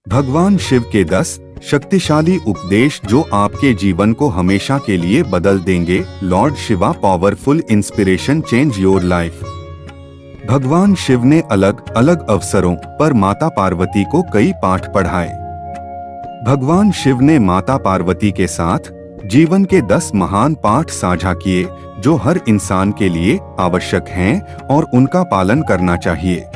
भगवान शिव के 10 शक्तिशाली उपदेश जो आपके जीवन को हमेशा के लिए बदल देंगे। Lord Shiva powerful inspiration change your life. भगवान शिव ने अलग अलग अवसरों पर माता पार्वती को कई पाठ पढ़ाए। भगवान शिव ने माता पार्वती के साथ जीवन के 10 महान पाठ साझा किए जो हर इंसान के लिए आवश्यक हैं और उनका पालन करना चाहिए।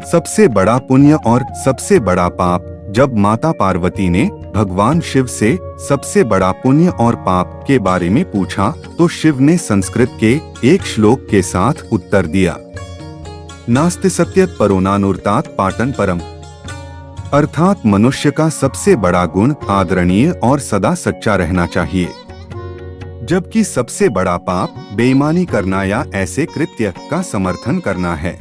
सबसे बड़ा पुण्य और सबसे बड़ा पाप। जब माता पार्वती ने भगवान शिव से सबसे बड़ा पुण्य और पाप के बारे में पूछा तो शिव ने संस्कृत के एक श्लोक के साथ उत्तर दिया, नास्ति सत्यत परो नानुर्तात पाटन परम, अर्थात मनुष्य का सबसे बड़ा गुण आदरणीय और सदा सच्चा रहना चाहिए, जबकि सबसे बड़ा पाप बेईमानी करना या ऐसे कृत्य का समर्थन करना है।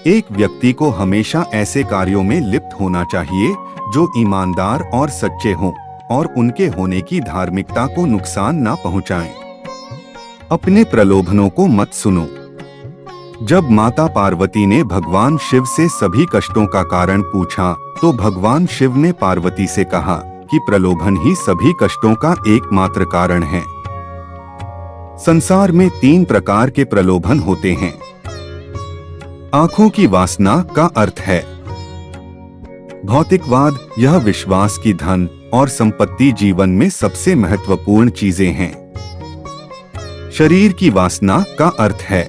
एक व्यक्ति को हमेशा ऐसे कार्यों में लिप्त होना चाहिए जो ईमानदार और सच्चे हों और उनके होने की धार्मिकता को नुकसान न पहुंचाएं। अपने प्रलोभनों को मत सुनो। जब माता पार्वती ने भगवान शिव से सभी कष्टों का कारण पूछा तो भगवान शिव ने पार्वती से कहा कि प्रलोभन ही सभी कष्टों का एकमात्र कारण है। संसार में 3 प्रकार के प्रलोभन होते हैं। आंखों की वासना का अर्थ है भौतिकवाद। यह विश्वास की धन और संपत्ति जीवन में सबसे महत्वपूर्ण चीजें हैं। शरीर की वासना का अर्थ है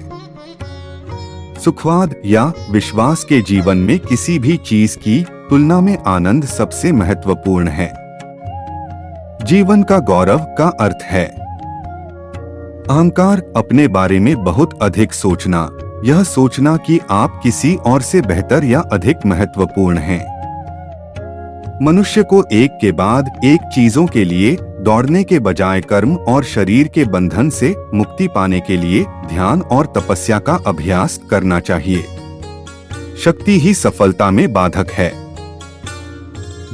सुखवाद या विश्वास के जीवन में किसी भी चीज की तुलना में आनंद सबसे महत्वपूर्ण है। जीवन का गौरव का अर्थ है अहंकार, अपने बारे में बहुत अधिक सोचना। यह सोचना कि आप किसी और से बेहतर या अधिक महत्वपूर्ण हैं। मनुष्य को एक के बाद एक चीजों के लिए दौड़ने के बजाय कर्म और शरीर के बंधन से मुक्ति पाने के लिए ध्यान और तपस्या का अभ्यास करना चाहिए। शक्ति ही सफलता में बाधक है।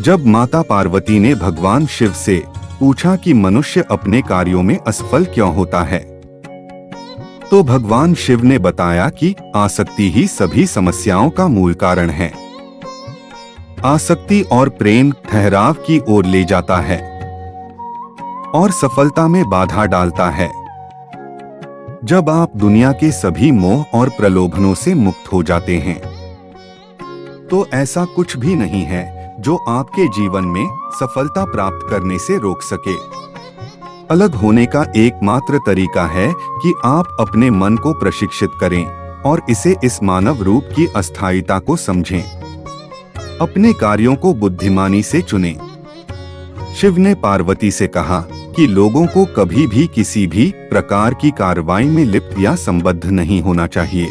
जब माता पार्वती ने भगवान शिव से पूछा कि मनुष्य अपने कार्यों में असफल क्यों होता है तो भगवान शिव ने बताया कि आसक्ति ही सभी समस्याओं का मूल कारण है। आसक्ति और प्रेम ठहराव की ओर ले जाता है और सफलता में बाधा डालता है। जब आप दुनिया के सभी मोह और प्रलोभनों से मुक्त हो जाते हैं तो ऐसा कुछ भी नहीं है जो आपके जीवन में सफलता प्राप्त करने से रोक सके। अलग होने का एकमात्र तरीका है कि आप अपने मन को प्रशिक्षित करें और इसे इस मानव रूप की अस्थायीता को समझें। अपने कार्यों को बुद्धिमानी से चुनें। शिव ने पार्वती से कहा कि लोगों को कभी भी किसी भी प्रकार की कार्रवाई में लिप्त या संबद्ध नहीं होना चाहिए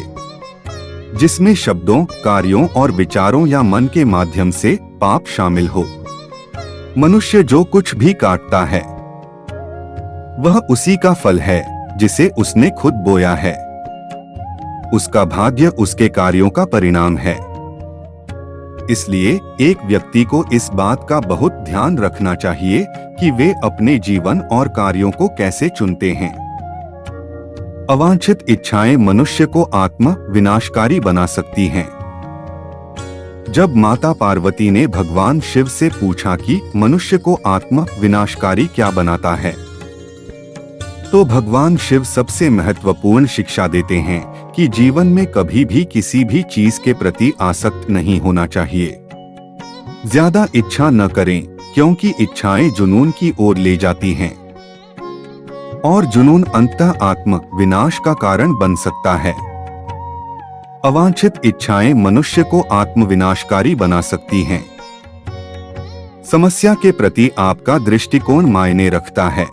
जिसमें शब्दों, कार्यों और विचारों या मन के माध्यम से पाप शामिल हो। मनुष्य जो कुछ भी काटता है वह उसी का फल है जिसे उसने खुद बोया है। उसका भाग्य उसके कार्यों का परिणाम है। इसलिए एक व्यक्ति को इस बात का बहुत ध्यान रखना चाहिए कि वे अपने जीवन और कार्यों को कैसे चुनते हैं। अवांछित इच्छाएं मनुष्य को आत्म विनाशकारी बना सकती हैं। जब माता पार्वती ने भगवान शिव से पूछा कि मनुष्य को आत्म विनाशकारी क्या बनाता है तो भगवान शिव सबसे महत्वपूर्ण शिक्षा देते हैं कि जीवन में कभी भी किसी भी चीज के प्रति आसक्त नहीं होना चाहिए। ज्यादा इच्छा न करें क्योंकि इच्छाएं जुनून की ओर ले जाती हैं और जुनून अंततः आत्म विनाश का कारण बन सकता है। अवांछित इच्छाएं मनुष्य को आत्म विनाशकारी बना सकती हैं। समस्या के प्रति आपका दृष्टिकोण मायने रखता है।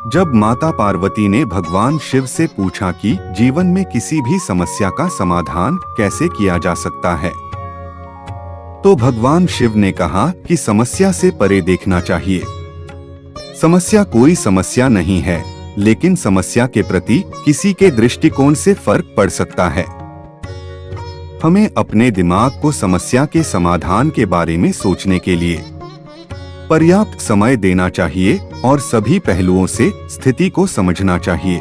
जब माता पार्वती ने भगवान शिव से पूछा कि जीवन में किसी भी समस्या का समाधान कैसे किया जा सकता है तो भगवान शिव ने कहा कि समस्या से परे देखना चाहिए। समस्या कोई समस्या नहीं है, लेकिन समस्या के प्रति किसी के दृष्टिकोण से फर्क पड़ सकता है। हमें अपने दिमाग को समस्या के समाधान के बारे में सोचने के लिए पर्याप्त समय देना चाहिए और सभी पहलुओं से स्थिति को समझना चाहिए।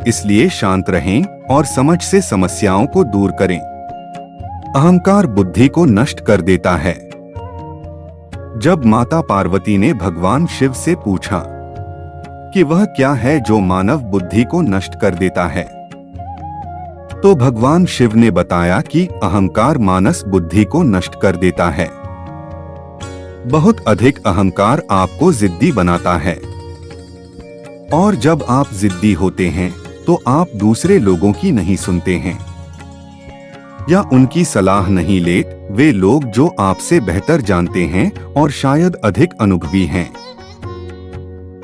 इसलिए शांत रहें और समझ से समस्याओं को दूर करें। अहंकार बुद्धि को नष्ट कर देता है। जब माता पार्वती ने भगवान शिव से पूछा कि वह क्या है जो मानव बुद्धि को नष्ट कर देता है, तो भगवान शिव ने बताया कि अहंकार मानस बुद्धि को नष्ट कर देता है। बहुत अधिक अहंकार आपको जिद्दी बनाता है, और जब आप जिद्दी होते हैं तो आप दूसरे लोगों की नहीं सुनते हैं या उनकी सलाह नहीं लेते। वे लोग जो आपसे बेहतर जानते हैं और शायद अधिक अनुभवी हैं।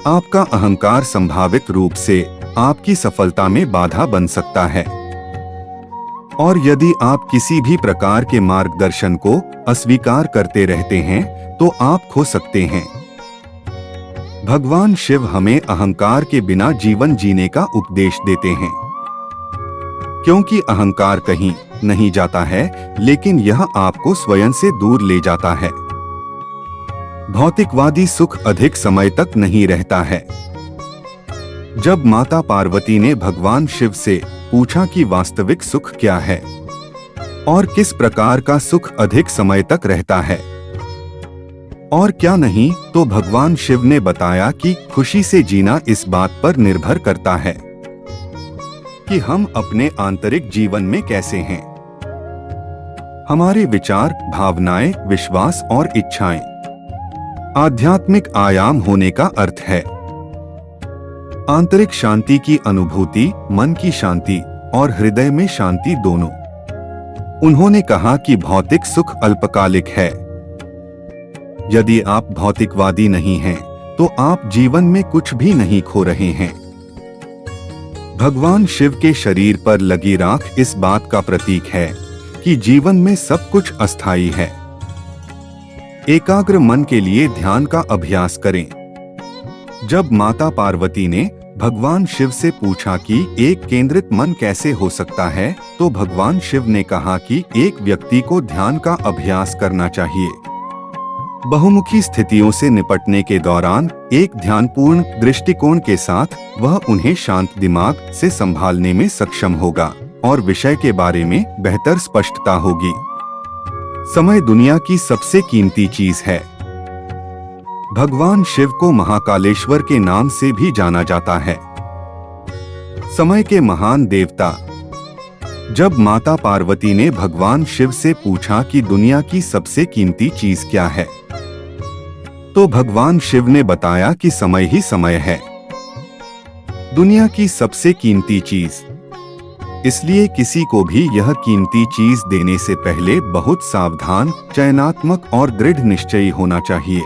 आपका अहंकार संभावित रूप से आपकी सफलता में बाधा बन सकता है, और यदि आप किसी भी प्रकार के मार्गदर्शन को अस्वीकार करते रहते हैं तो आप खो सकते हैं। भगवान शिव हमें अहंकार के बिना जीवन जीने का उपदेश देते हैं, क्योंकि अहंकार कहीं नहीं जाता है, लेकिन यह आपको स्वयं से दूर ले जाता है। भौतिकवादी सुख अधिक समय तक नहीं रहता है। जब माता पार्वती ने भगवान शिव से पूछा कि वास्तविक सुख क्या है और किस प्रकार का सुख अधिक समय तक रहता है और क्या नहीं, तो भगवान शिव ने बताया कि खुशी से जीना इस बात पर निर्भर करता है कि हम अपने आंतरिक जीवन में कैसे हैं। हमारे विचार, भावनाएं, विश्वास और इच्छाएं आध्यात्मिक आयाम होने का अर्थ है। आंतरिक शांति की अनुभूति, मन की शांति और हृदय में शांति दोनों। उन्होंने कहा कि भौतिक सुख अल्पकालिक है। यदि आप भौतिकवादी नहीं हैं, तो आप जीवन में कुछ भी नहीं खो रहे हैं। भगवान शिव के शरीर पर लगी राख इस बात का प्रतीक है कि जीवन में सब कुछ अस्थायी है। एकाग्र मन के लिए ध्यान का अभ्यास करें। जब माता पार्वती ने भगवान शिव से पूछा कि एक केंद्रित मन कैसे हो सकता है, तो भगवान शिव ने कहा कि एक व्यक्ति को ध्यान का अभ्यास करना चाहिए। बहुमुखी स्थितियों से निपटने के दौरान एक ध्यानपूर्ण दृष्टिकोण के साथ वह उन्हें शांत दिमाग से संभालने में सक्षम होगा और विषय के बारे में बेहतर स्पष्टता होगी। समय दुनिया की सबसे कीमती चीज है। भगवान शिव को महाकालेश्वर के नाम से भी जाना जाता है, समय के महान देवता। जब माता पार्वती ने भगवान शिव से पूछा कि दुनिया की सबसे कीमती चीज क्या है, तो भगवान शिव ने बताया कि समय ही समय है, दुनिया की सबसे कीमती चीज। इसलिए किसी को भी यह कीमती चीज देने से पहले बहुत सावधान, चयनात्मक और दृढ़ निश्चयी होना चाहिए।